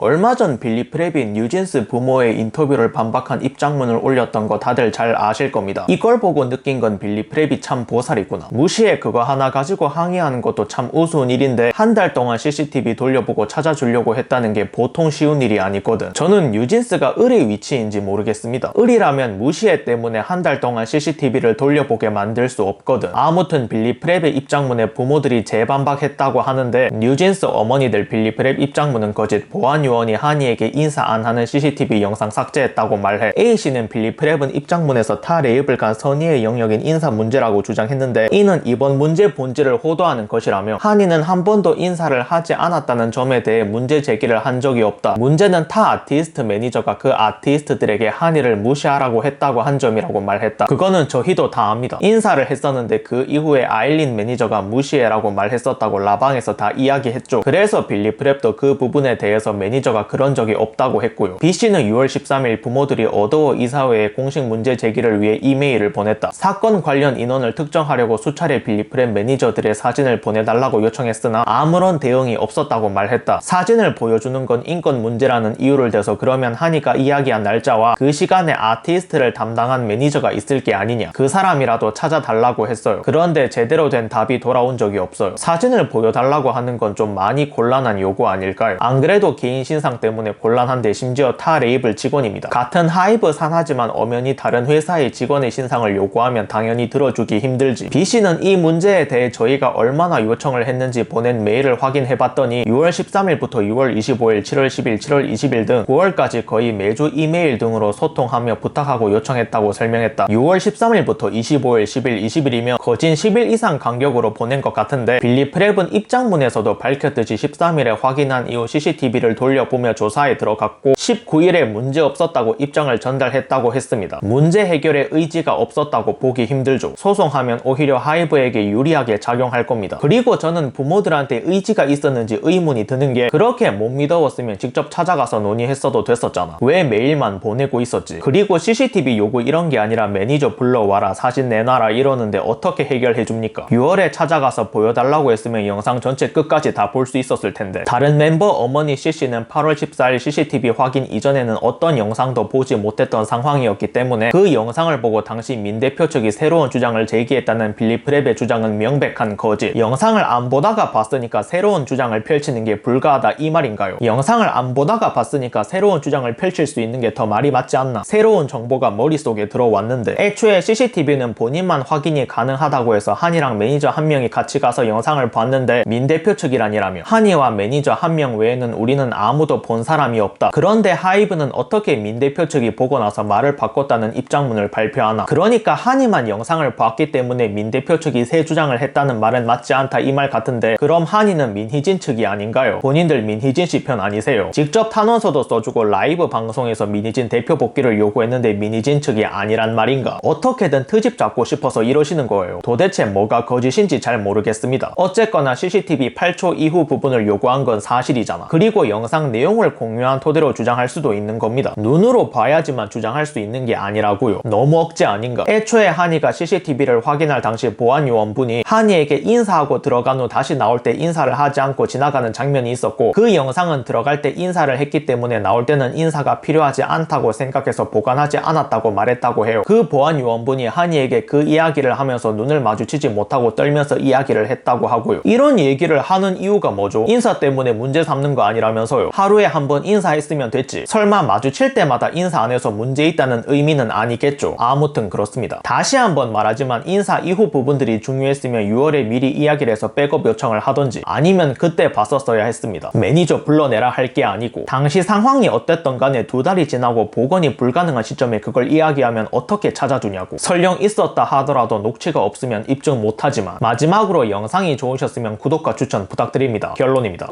얼마 전 빌리 프랩이 뉴진스 부모의 인터뷰를 반박한 입장문을 올렸던 거 다들 잘 아실 겁니다. 이걸 보고 느낀 건 빌리 프랩이 참 보살이구나. 무시해 그거 하나 가지고 항의하는 것도 참 우스운 일인데 한 달 동안 CCTV 돌려보고 찾아주려고 했다는 게 보통 쉬운 일이 아니거든. 저는 뉴진스가 을의 위치인지 모르겠습니다. 을이라면 무시해 때문에 한 달 동안 CCTV를 돌려보게 만들 수 없거든. 아무튼 빌리 프랩의 입장문에 부모들이 재반박했다고 하는데 뉴진스 어머니들 빌리 프랩 입장문은 거짓, 보안 요원이 한이에게 인사 안 하는 CCTV 영상 삭제했다고 말해. A씨는 빌리 프랩은 입장문에서 타 레이블 간 선의의 영역인 인사 문제라고 주장했는데 이는 이번 문제 본질을 호도하는 것이라며 한이는 한 번도 인사를 하지 않았다는 점에 대해 문제 제기를 한 적이 없다. 문제는 타 아티스트 매니저가 그 아티스트들에게 한이를 무시하라고 했다고 한 점이라고 말했다. 그거는 저희도 다 압니다. 인사를 했었는데 그 이후에 아일린 매니저가 무시해라고 말했었다고 라방에서 다 이야기했죠. 그래서 빌리 프랩도 그 부분에 대해서 매니저가 그런 적이 없다고 했고요. B씨는 6월 13일 부모들이 어도어 이사회에 공식 문제 제기를 위해 이메일을 보냈다. 사건 관련 인원을 특정하려고 수차례 빌리 프랩 매니저들의 사진을 보내달라고 요청했으나 아무런 대응이 없었다고 말했다. 사진을 보여주는 건 인권 문제라는 이유를 대서 그러면 한이가 이야기한 날짜와 그 시간에 아티스트를 담당한 매니저가 있을 게 아니냐, 그 사람이라도 찾아달라고 했어요. 그런데 제대로 된 답이 돌아온 적이 없어요. 사진을 보여달라고 하는 건 좀 많이 곤란한 요구 아닐까요? 안 그래도 개인 신상 때문에 곤란한데 심지어 타 레이블 직원입니다. 같은 하이브 산하지만 엄연히 다른 회사의 직원의 신상을 요구하면 당연히 들어주기 힘들지. B씨는 이 문제에 대해 저희가 얼마나 요청을 했는지 보낸 메일을 확인해봤더니 6월 13일부터 6월 25일, 7월 10일, 7월 20일 등 9월까지 거의 매주 이메일 등으로 소통하며 부탁하고 요청했다고 설명했다. 6월 13일부터 25일, 10일, 20일이며 거진 10일 이상 간격으로 보낸 것 같은데 빌리 프랩은 입장문에서도 밝혔듯이 13일에 확인한 이후 CCTV를 돌려보며 조사에 들어갔고 19일에 문제 없었다고 입장을 전달했다고 했습니다. 문제 해결에 의지가 없었다고 보기 힘들죠. 소송하면 오히려 하이브에게 유리하게 작용할 겁니다. 그리고 저는 부모들한테 의지가 있었는지 의문이 드는 게 그렇게 못 믿어왔으면 직접 찾아가서 논의했어도 됐었잖아. 왜 메일만 보내고 있었지? 그리고 CCTV 요구 이런 게 아니라 매니저 불러와라, 사진 내놔라 이러는데 어떻게 해결해줍니까? 6월에 찾아가서 보여달라고 했으면 영상 전체 끝까지 다 볼 수 있었을 텐데. 다른 멤버 어머니 C씨는 8월 14일 CCTV 확인 이전에는 어떤 영상도 보지 못했던 상황이었기 때문에 그 영상을 보고 당시 민 대표 측이 새로운 주장을 제기했다는 빌리 프랩의 주장은 명백한 거짓. 영상을 안 보다가 봤으니까 새로운 주장을 펼치는 게 불가하다 이 말인가요? 영상을 안 보다가 봤으니까 새로운 주장을 펼칠 수 있는 게 더 말이 맞지 않나? 새로운 정보가 머릿속에 들어왔는데 애초에 CCTV는 본인만 확인이 가능하다고 해서 한이랑 매니저 한 명이 같이 가서 영상을 봤는데 민 대표 측이라니라며 한이와 매니저 한 명 외에는 우리는 아무도 본 사람이 없다. 그런데 하이브는 어떻게 민 대표 측이 보고 나서 말을 바꿨다는 입장문을 발표하나? 그러니까 한이만 영상을 봤기 때문에 민 대표 측이 새 주장을 했다는 말은 맞지 않다 이 말 같은데 그럼 한이는 민희진 측이 아닌가요? 본인들 민희진 씨 편 아니세요? 직접 탄원서도 써주고 라이브 방송에서 민희진 대표 복귀를 요구했는데 민희진 측이 아니란 말인가? 어떻게든 트집 잡고 싶어서 이러시는 거예요. 도대체 뭐가 거짓인지 잘 모르겠습니다. 어쨌거나 CCTV 8초 이후 부분을 요구한 건 사실이잖아. 그리고 영상 내용을 공유한 토대로 주장할 수도 있는 겁니다. 눈으로 봐야지만 주장할 수 있는 게 아니라고요. 너무 억지 아닌가? 애초에 한이가 CCTV를 확인할 당시 보안 요원분이 한이에게 인사하고 들어간 후 다시 나올 때 인사를 하지 않고 지나가는 장면이 있었고 그 영상은 들어갈 때 인사를 했기 때문에 나올 때는 인사가 필요하지 않다고 생각해서 보관하지 않았다고 말했다고 해요. 그 보안 요원분이 한이에게 그 이야기를 하면서 눈을 마주치지 못하고 떨면서 이야기를 했다고 하고요. 이런 얘기를 하는 이유가 뭐죠? 인사 때문에 문제 삼는 거 아니라면서요. 하루에 한 번 인사했으면 됐지. 설마 마주칠 때마다 인사 안 해서 문제 있다는 의미는 아니겠죠. 아무튼 그렇습니다. 다시 한번 말하지만 인사 이후 부분들이 중요했으면 6월에 미리 이야기를 해서 백업 요청을 하던지 아니면 그때 봤었어야 했습니다. 매니저 불러내라 할 게 아니고 당시 상황이 어땠던 간에 2달이 지나고 복원이 불가능한 시점에 그걸 이야기하면 어떻게 찾아주냐고. 설령 있었다 하더라도 녹취가 없으면 입증 못하지만. 마지막으로 영상이 좋으셨으면 구독과 추천 부탁드립니다. 결론입니다.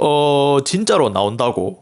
진짜로 나온다고?